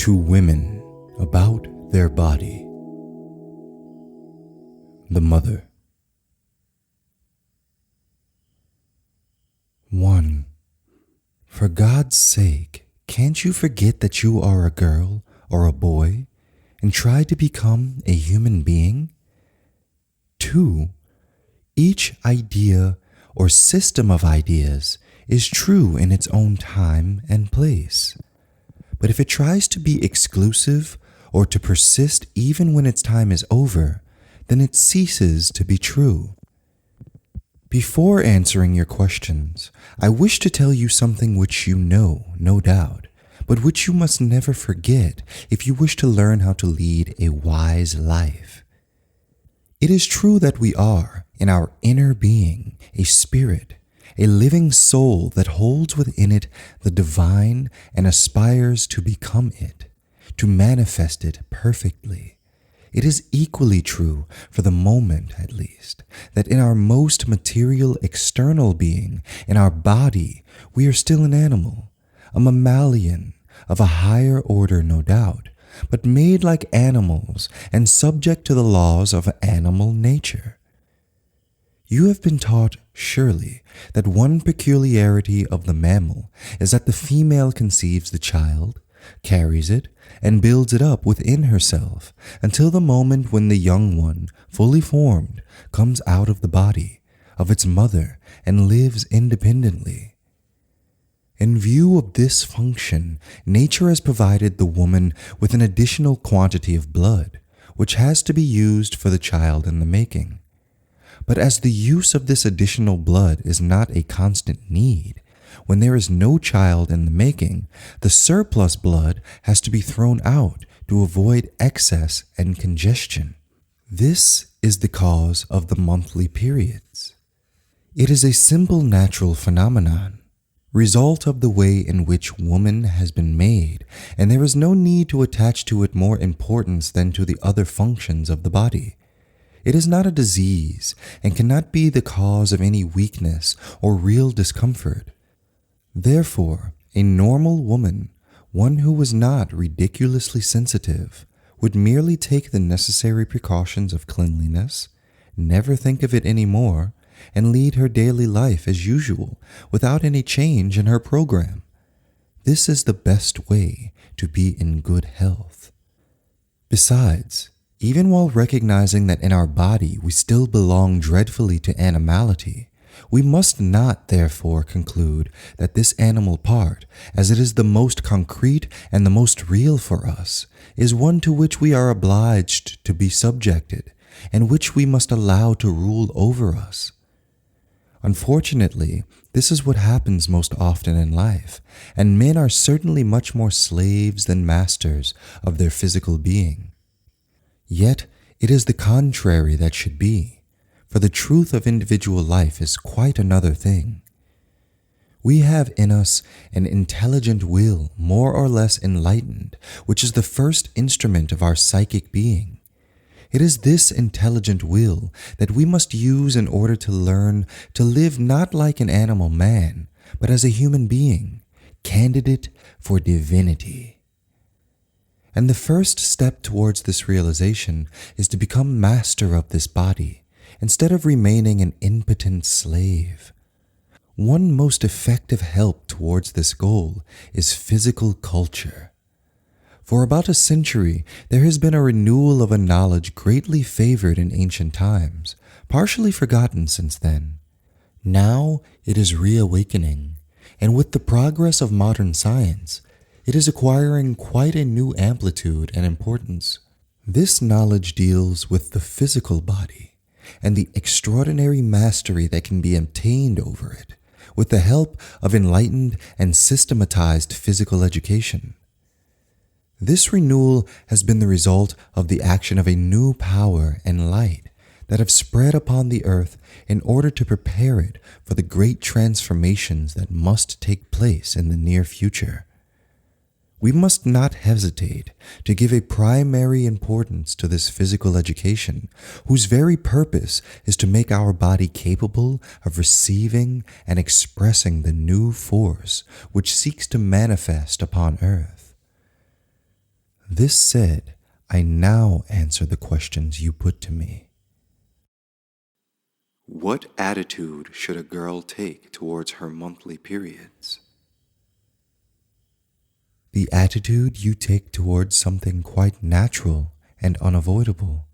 to women about their body. The Mother. 1. For God's sake, can't you forget that you are a girl or a boy and try to become a human being? 2. Each idea or system of ideas is true in its own time and place. But if it tries to be exclusive or to persist even when its time is over, then it ceases to be true. Before answering your questions, I wish to tell you something which you know, no doubt, but which you must never forget if you wish to learn how to lead a wise life. It is true that we are, in our inner being, a spirit, a living soul that holds within it the divine and aspires to become it, to manifest it perfectly. It is equally true, for the moment at least, that in our most material external being, in our body, we are still an animal, a mammalian, of a higher order no doubt, but made like animals and subject to the laws of animal nature. You have been taught, surely, that one peculiarity of the mammal is that the female conceives the child, carries it, and builds it up within herself until the moment when the young one, fully formed, comes out of the body of its mother and lives independently. In view of this function, nature has provided the woman with an additional quantity of blood, which has to be used for the child in the making. But as the use of this additional blood is not a constant need, when there is no child in the making, the surplus blood has to be thrown out to avoid excess and congestion. This is the cause of the monthly periods. It is a simple natural phenomenon, result of the way in which woman has been made, and there is no need to attach to it more importance than to the other functions of the body. It is not a disease and cannot be the cause of any weakness or real discomfort. Therefore, a normal woman, one who was not ridiculously sensitive, would merely take the necessary precautions of cleanliness, never think of it any more, and lead her daily life as usual without any change in her program. This is the best way to be in good health. Besides, even while recognizing that in our body we still belong dreadfully to animality, we must not therefore conclude that this animal part, as it is the most concrete and the most real for us, is one to which we are obliged to be subjected, and which we must allow to rule over us. Unfortunately, this is what happens most often in life, and men are certainly much more slaves than masters of their physical being. Yet it is the contrary that should be, for the truth of individual life is quite another thing. We have in us an intelligent will more or less enlightened, which is the first instrument of our psychic being. It is this intelligent will that we must use in order to learn to live not like an animal man, but as a human being, candidate for divinity. And the first step towards this realization is to become master of this body, instead of remaining an impotent slave. One most effective help towards this goal is physical culture. For about a century, there has been a renewal of a knowledge greatly favored in ancient times, partially forgotten since then. Now it is reawakening, and with the progress of modern science, it is acquiring quite a new amplitude and importance. This knowledge deals with the physical body and the extraordinary mastery that can be obtained over it with the help of enlightened and systematized physical education. This renewal has been the result of the action of a new power and light that have spread upon the earth in order to prepare it for the great transformations that must take place in the near future. We must not hesitate to give a primary importance to this physical education, whose very purpose is to make our body capable of receiving and expressing the new force which seeks to manifest upon earth. This said, I now answer the questions you put to me. What attitude should a girl take towards her monthly periods? The attitude you take towards something quite natural and unavoidable.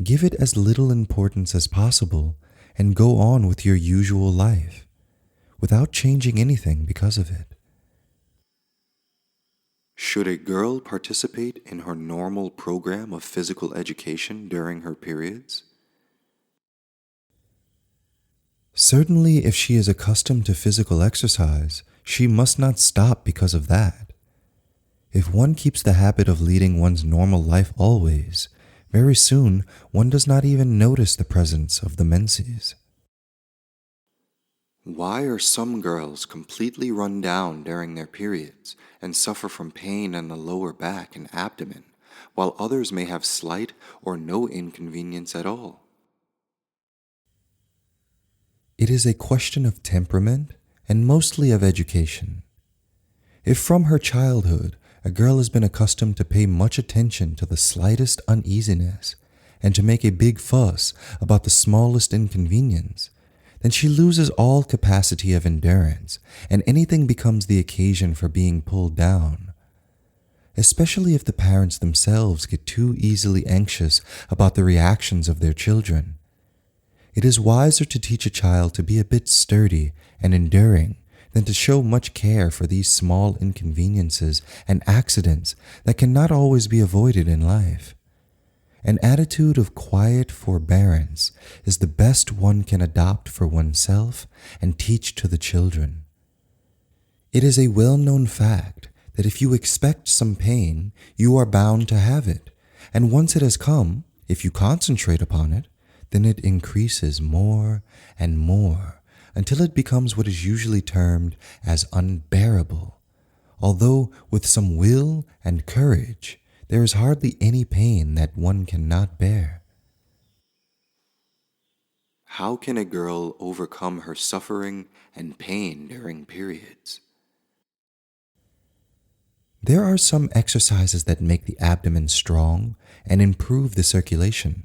Give it as little importance as possible and go on with your usual life, without changing anything because of it. Should a girl participate in her normal program of physical education during her periods? Certainly, if she is accustomed to physical exercise, she must not stop because of that. If one keeps the habit of leading one's normal life always, very soon one does not even notice the presence of the menses. Why are some girls completely run down during their periods and suffer from pain in the lower back and abdomen, while others may have slight or no inconvenience at all? It is a question of temperament and mostly of education. If from her childhood a girl has been accustomed to pay much attention to the slightest uneasiness and to make a big fuss about the smallest inconvenience, then she loses all capacity of endurance and anything becomes the occasion for being pulled down. Especially if the parents themselves get too easily anxious about the reactions of their children. It is wiser to teach a child to be a bit sturdy and enduring than to show much care for these small inconveniences and accidents that cannot always be avoided in life. An attitude of quiet forbearance is the best one can adopt for oneself and teach to the children. It is a well-known fact that if you expect some pain, you are bound to have it, and once it has come, if you concentrate upon it, then it increases more and more until it becomes what is usually termed as unbearable. Although with some will and courage, there is hardly any pain that one cannot bear. How can a girl overcome her suffering and pain during periods? There are some exercises that make the abdomen strong and improve the circulation.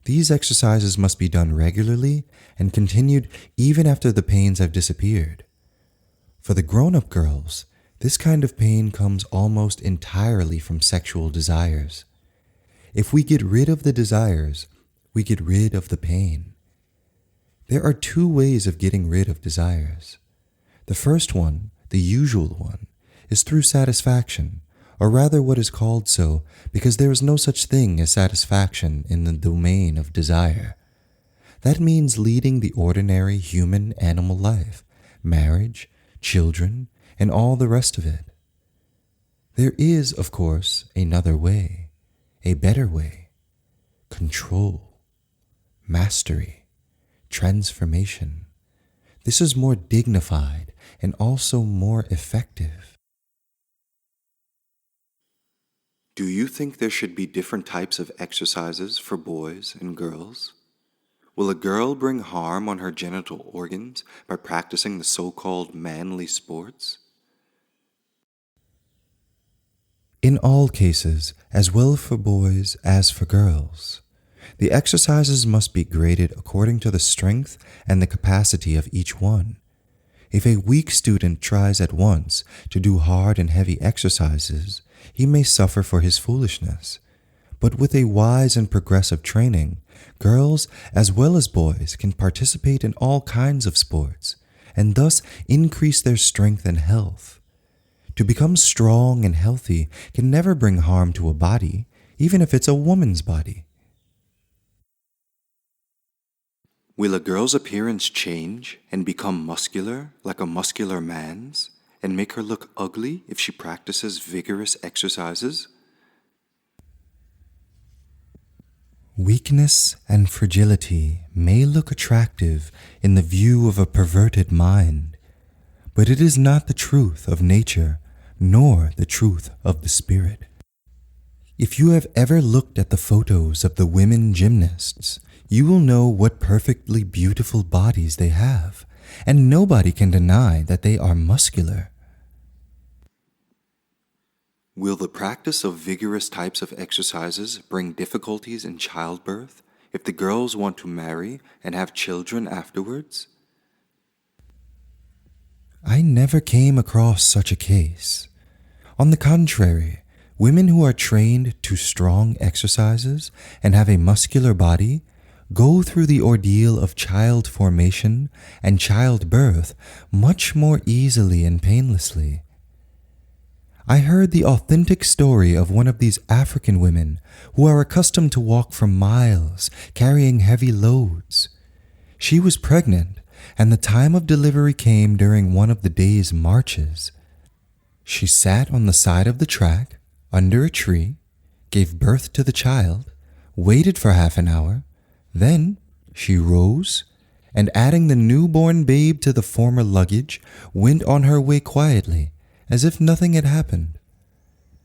These exercises must be done regularly and continued even after the pains have disappeared. For the grown-up girls, this kind of pain comes almost entirely from sexual desires. If we get rid of the desires, we get rid of the pain. There are two ways of getting rid of desires. The first one, the usual one, is through satisfaction, or rather what is called so because there is no such thing as satisfaction in the domain of desire. That means leading the ordinary human animal life, marriage, children, and all the rest of it. There is, of course, another way, a better way: control, mastery, transformation. This is more dignified and also more effective. Do you think there should be different types of exercises for boys and girls? Will a girl bring harm on her genital organs by practicing the so-called manly sports? In all cases, as well for boys as for girls, the exercises must be graded according to the strength and the capacity of each one. If a weak student tries at once to do hard and heavy exercises, he may suffer for his foolishness. But with a wise and progressive training, girls as well as boys can participate in all kinds of sports and thus increase their strength and health. To become strong and healthy can never bring harm to a body, even if it's a woman's body. Will a girl's appearance change and become muscular like a muscular man's, and make her look ugly if she practices vigorous exercises? Weakness and fragility may look attractive in the view of a perverted mind, but it is not the truth of nature, nor the truth of the spirit. If you have ever looked at the photos of the women gymnasts, you will know what perfectly beautiful bodies they have, and nobody can deny that they are muscular. Will the practice of vigorous types of exercises bring difficulties in childbirth if the girls want to marry and have children afterwards? I never came across such a case. On the contrary, women who are trained to strong exercises and have a muscular body go through the ordeal of child formation and childbirth much more easily and painlessly. I heard the authentic story of one of these African women who are accustomed to walk for miles carrying heavy loads. She was pregnant, and the time of delivery came during one of the day's marches. She sat on the side of the track, under a tree, gave birth to the child, waited for half an hour, then she rose, and adding the newborn babe to the former luggage, went on her way quietly, as if nothing had happened.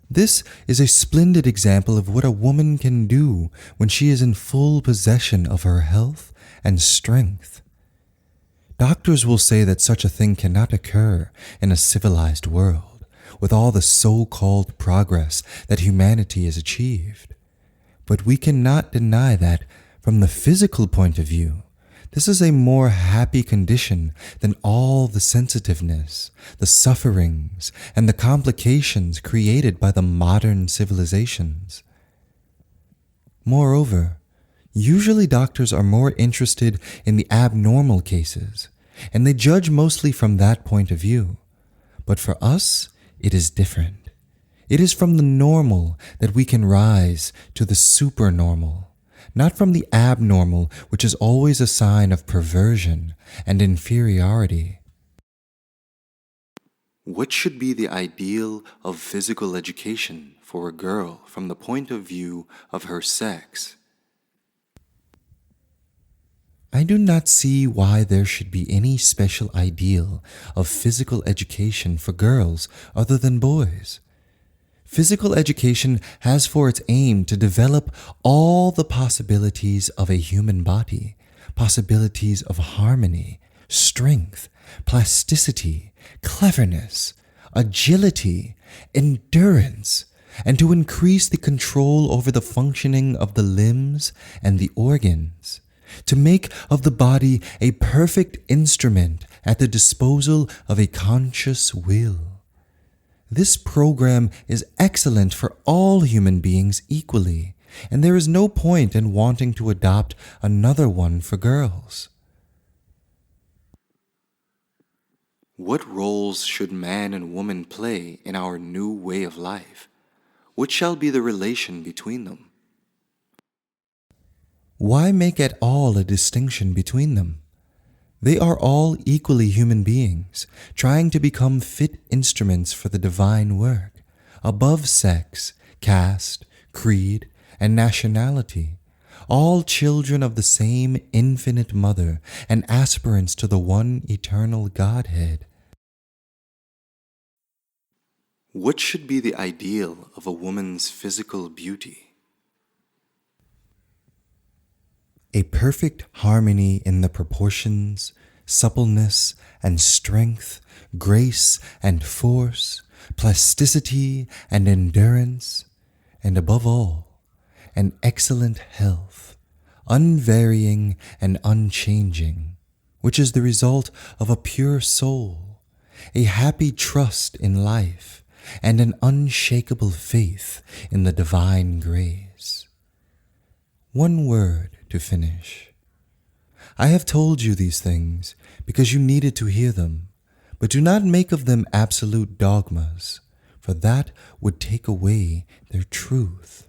This is a splendid example of what a woman can do when she is in full possession of her health and strength. Doctors will say that such a thing cannot occur in a civilized world, with all the so-called progress that humanity has achieved. But we cannot deny that, from the physical point of view, this is a more happy condition than all the sensitiveness, the sufferings, and the complications created by the modern civilizations. Moreover, usually doctors are more interested in the abnormal cases, and they judge mostly from that point of view. But for us, it is different. It is from the normal that we can rise to the supernormal, not from the abnormal, which is always a sign of perversion and inferiority. What should be the ideal of physical education for a girl from the point of view of her sex? I do not see why there should be any special ideal of physical education for girls other than boys. Physical education has for its aim to develop all the possibilities of a human body, possibilities of harmony, strength, plasticity, cleverness, agility, endurance, and to increase the control over the functioning of the limbs and the organs, to make of the body a perfect instrument at the disposal of a conscious will. This program is excellent for all human beings equally, and there is no point in wanting to adopt another one for girls. What roles should man and woman play in our new way of life? What shall be the relation between them? Why make at all a distinction between them? They are all equally human beings, trying to become fit instruments for the divine work, above sex, caste, creed, and nationality, all children of the same infinite mother and aspirants to the one eternal Godhead. What should be the ideal of a woman's physical beauty? A perfect harmony in the proportions, suppleness and strength, grace and force, plasticity and endurance, and above all, an excellent health, unvarying and unchanging, which is the result of a pure soul, a happy trust in life, and an unshakable faith in the divine grace. One word to finish. I have told you these things because you needed to hear them, but do not make of them absolute dogmas, for that would take away their truth.